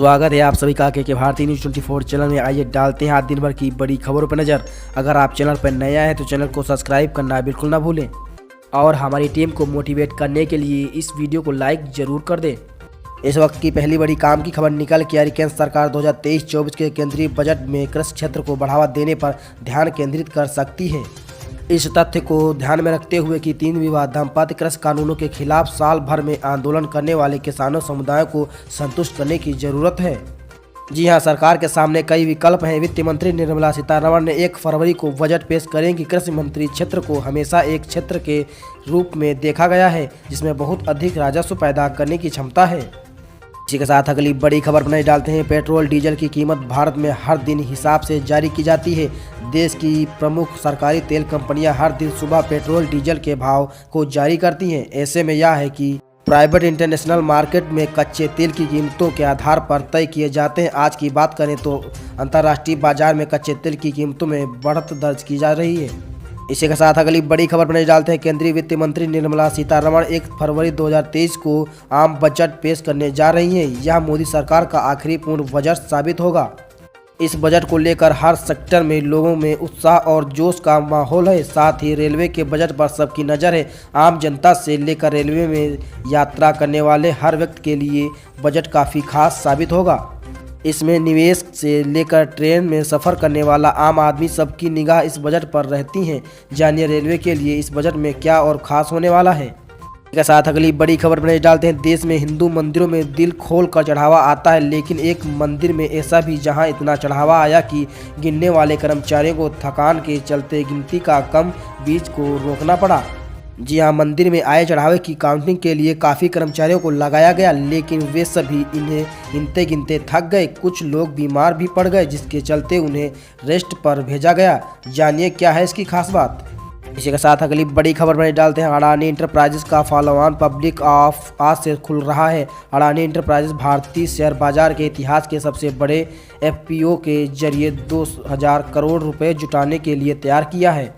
स्वागत है आप सभी का के भारतीय न्यूज़ 24 चैनल में। आइए डालते हैं आज दिन भर की बड़ी खबरों पर नज़र। अगर आप चैनल पर नया है तो चैनल को सब्सक्राइब करना बिल्कुल ना भूलें और हमारी टीम को मोटिवेट करने के लिए इस वीडियो को लाइक जरूर कर दें। इस वक्त की पहली बड़ी काम की खबर निकल के आ रही। केंद्र सरकार 2023-24 के केंद्रीय बजट में कृषि क्षेत्र को बढ़ावा देने पर ध्यान केंद्रित कर सकती है। इस तथ्य को ध्यान में रखते हुए कि 3 विवाद दाम्पत्य कृषि कानूनों के खिलाफ साल भर में आंदोलन करने वाले किसानों समुदाय को संतुष्ट करने की जरूरत है। जी हां, सरकार के सामने कई विकल्प हैं। वित्त मंत्री निर्मला सीतारमण ने 1 फरवरी को बजट पेश करेंगी। कृषि मंत्री क्षेत्र को हमेशा एक क्षेत्र के रूप में देखा गया है जिसमें बहुत अधिक राजस्व पैदा करने की क्षमता है। इसी के साथ अगली बड़ी खबर बनाई डालते हैं। पेट्रोल डीजल की कीमत भारत में हर दिन हिसाब से जारी की जाती है। देश की प्रमुख सरकारी तेल कंपनियां हर दिन सुबह पेट्रोल डीजल के भाव को जारी करती हैं। ऐसे में यह है कि प्राइवेट इंटरनेशनल मार्केट में कच्चे तेल की कीमतों के आधार पर तय किए जाते हैं। आज की बात करें तो अंतर्राष्ट्रीय बाजार में कच्चे तेल की कीमतों में बढ़त दर्ज की जा रही है। इसी के साथ अगली बड़ी खबर बनाई डालते हैं। केंद्रीय वित्त मंत्री निर्मला सीतारमण 1 फरवरी 2023 को आम बजट पेश करने जा रही हैं। यह मोदी सरकार का आखिरी पूर्ण बजट साबित होगा। इस बजट को लेकर हर सेक्टर में लोगों में उत्साह और जोश का माहौल है। साथ ही रेलवे के बजट पर सबकी नज़र है। आम जनता से लेकर रेलवे में यात्रा करने वाले हर व्यक्ति के लिए बजट काफ़ी खास साबित होगा। इसमें निवेश से लेकर ट्रेन में सफ़र करने वाला आम आदमी सबकी निगाह इस बजट पर रहती हैं। जानिए रेलवे के लिए इस बजट में क्या और ख़ास होने वाला है। इसके साथ अगली बड़ी खबर बनाई डालते हैं। देश में हिंदू मंदिरों में दिल खोल कर चढ़ावा आता है, लेकिन एक मंदिर में ऐसा भी जहां इतना चढ़ावा आया कि गिनने वाले कर्मचारियों को थकान के चलते गिनती का कम बीच को रोकना पड़ा। जी हाँ, मंदिर में आए चढ़ावे की काउंटिंग के लिए काफ़ी कर्मचारियों को लगाया गया, लेकिन वे सभी इन्हें गिनते गिनते थक गए। कुछ लोग बीमार भी पड़ गए, जिसके चलते उन्हें रेस्ट पर भेजा गया। जानिए क्या है इसकी खास बात। इसी के साथ अगली बड़ी खबर में डालते हैं। अडानी इंटरप्राइजेस का फॉलोअन पब्लिक ऑफ आज से खुल रहा है। अडानी इंटरप्राइजेस भारतीय शेयर बाजार के इतिहास के सबसे बड़े एफपीओ के जरिए 2000 करोड़ रुपए जुटाने के लिए तैयार किया है।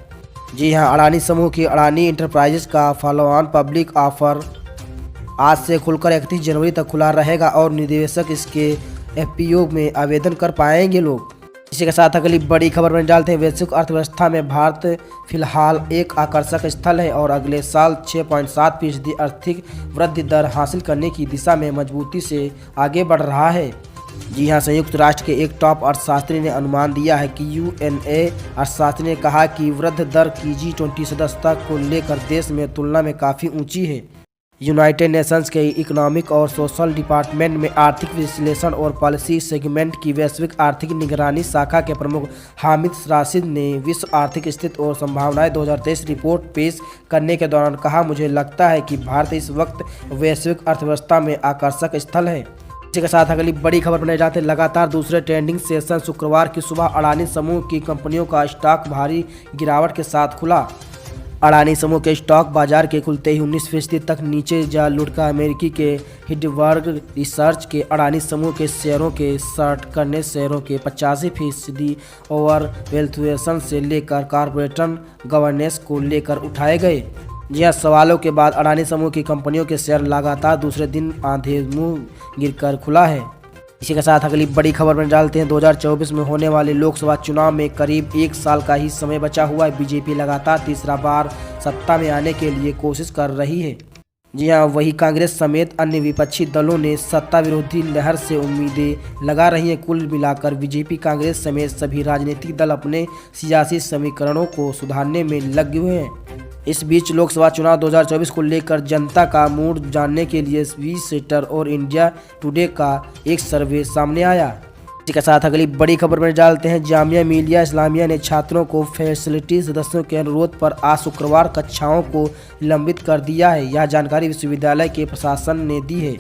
जी हां, अडानी समूह की अडानी इंटरप्राइजेस का फॉलोअन पब्लिक ऑफर आज से खुलकर 31 जनवरी तक खुला रहेगा और निवेशक इसके एफपीओ में आवेदन कर पाएंगे लोग। इसी के साथ अगली बड़ी खबर में डालते हैं। वैश्विक अर्थव्यवस्था में भारत फिलहाल एक आकर्षक स्थल है और अगले साल 6.7% आर्थिक वृद्धि दर हासिल करने की दिशा में मजबूती से आगे बढ़ रहा है। जी हां, संयुक्त राष्ट्र के एक टॉप अर्थशास्त्री ने अनुमान दिया है कि यूएनए अर्थशास्त्री ने कहा कि वृद्धि दर की G20 सदस्यता को लेकर देश में तुलना में काफ़ी ऊंची है। यूनाइटेड नेशंस के इकोनॉमिक और सोशल डिपार्टमेंट में आर्थिक विश्लेषण और पॉलिसी सेगमेंट की वैश्विक आर्थिक निगरानी शाखा के प्रमुख हामिद राशिद ने विश्व आर्थिक स्थिति और संभावनाएं 2023 रिपोर्ट पेश करने के दौरान कहा, मुझे लगता है कि भारत इस वक्त वैश्विक अर्थव्यवस्था में आकर्षक स्थल है। इसी के साथ अगली बड़ी खबर बनाए जाते हैं। लगातार दूसरे ट्रेंडिंग सेशन शुक्रवार की सुबह अडानी समूह की कंपनियों का स्टॉक भारी गिरावट के साथ खुला। अडानी समूह के स्टॉक बाजार के खुलते ही 19% तक नीचे जा लुढ़का। अमेरिकी के हिंडनबर्ग रिसर्च के अडानी समूह के शेयरों के शॉर्ट करने शेयरों के 85% ओवर वैल्यूएशन से लेकर कॉर्पोरेट गवर्नेंस को लेकर उठाए गए। जी हाँ, सवालों के बाद अडानी समूह की कंपनियों के शेयर लगातार दूसरे दिन आधे मुंह गिरकर खुला है। इसी के साथ अगली बड़ी खबर में डालते हैं। 2024 में होने वाले लोकसभा चुनाव में करीब 1 साल का ही समय बचा हुआ है। बीजेपी लगातार तीसरा बार सत्ता में आने के लिए कोशिश कर रही है। जी हाँ, वही कांग्रेस समेत अन्य विपक्षी दलों ने सत्ता विरोधी लहर से उम्मीदें लगा रही हैं। कुल मिलाकर बीजेपी, कांग्रेस समेत सभी राजनीतिक दल अपने सियासी समीकरणों को सुधारने में लगे हुए हैं। इस बीच लोकसभा चुनाव 2024 को लेकर जनता का मूड जानने के लिए वीसेटर और इंडिया टुडे का एक सर्वे सामने आया। इसी के साथ अगली बड़ी खबर में डालते हैं। जामिया मिलिया इस्लामिया ने छात्रों को फैसिलिटी सदस्यों के अनुरोध पर आज शुक्रवार कक्षाओं को निलंबित कर दिया है। यह जानकारी विश्वविद्यालय के प्रशासन ने दी है।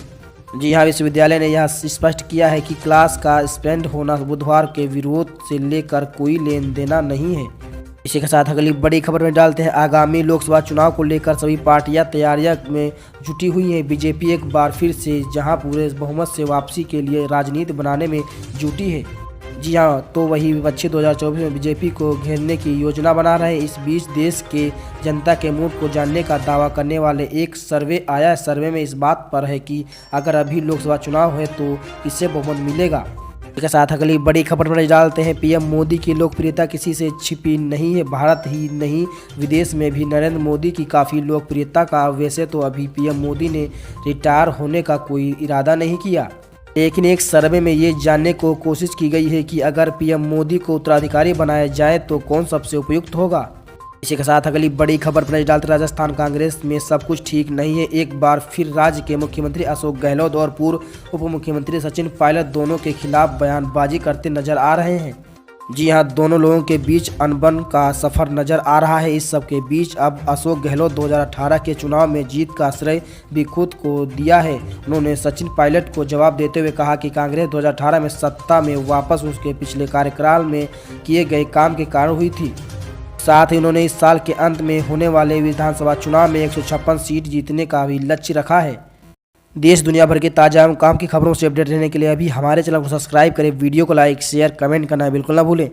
जी हाँ, विश्वविद्यालय ने यह स्पष्ट किया है कि क्लास का सस्पेंड होना बुधवार के विरोध से लेकर कोई लेन देना नहीं है। इसी के साथ अगली बड़ी खबर में डालते हैं। आगामी लोकसभा चुनाव को लेकर सभी पार्टियां तैयारियां में जुटी हुई हैं। बीजेपी एक बार फिर से जहां पूरे बहुमत से वापसी के लिए राजनीति बनाने में जुटी है। जी हाँ, तो वही विपक्षी 2024 में बीजेपी को घेरने की योजना बना रहे। इस बीच देश के जनता के मूड को जानने का दावा करने वाले एक सर्वे आया। सर्वे में इस बात पर है कि अगर अभी लोकसभा चुनाव है तो किससे बहुमत मिलेगा। इसके साथ अगली बड़ी खबर पर डालते हैं। पीएम मोदी की लोकप्रियता किसी से छिपी नहीं है। भारत ही नहीं, विदेश में भी नरेंद्र मोदी की काफ़ी लोकप्रियता का। वैसे तो अभी पीएम मोदी ने रिटायर होने का कोई इरादा नहीं किया, लेकिन एक सर्वे में ये जानने को कोशिश की गई है कि अगर पीएम मोदी को उत्तराधिकारी बनाया जाए तो कौन सबसे उपयुक्त होगा। इसी के साथ अगली बड़ी खबर पर डालते राजस्थान कांग्रेस में सब कुछ ठीक नहीं है। एक बार फिर राज्य के मुख्यमंत्री अशोक गहलोत और पूर्व उप मुख्यमंत्री सचिन पायलट दोनों के खिलाफ बयानबाजी करते नजर आ रहे हैं। जी हां, दोनों लोगों के बीच अनबन का सफर नजर आ रहा है। इस सब के बीच अब अशोक गहलोत 2018 के चुनाव में जीत का श्रेय भी खुद को दिया है। उन्होंने सचिन पायलट को जवाब देते हुए कहा कि कांग्रेस 2018 में सत्ता में वापस उसके पिछले कार्यकाल में किए गए काम के कारण हुई थी। साथ ही उन्होंने इस साल के अंत में होने वाले विधानसभा चुनाव में 156 सीट जीतने का भी लक्ष्य रखा है। देश दुनिया भर के ताजा एवं काम की खबरों से अपडेट रहने के लिए अभी हमारे चैनल को सब्सक्राइब करें। वीडियो को लाइक शेयर कमेंट करना बिल्कुल ना भूलें।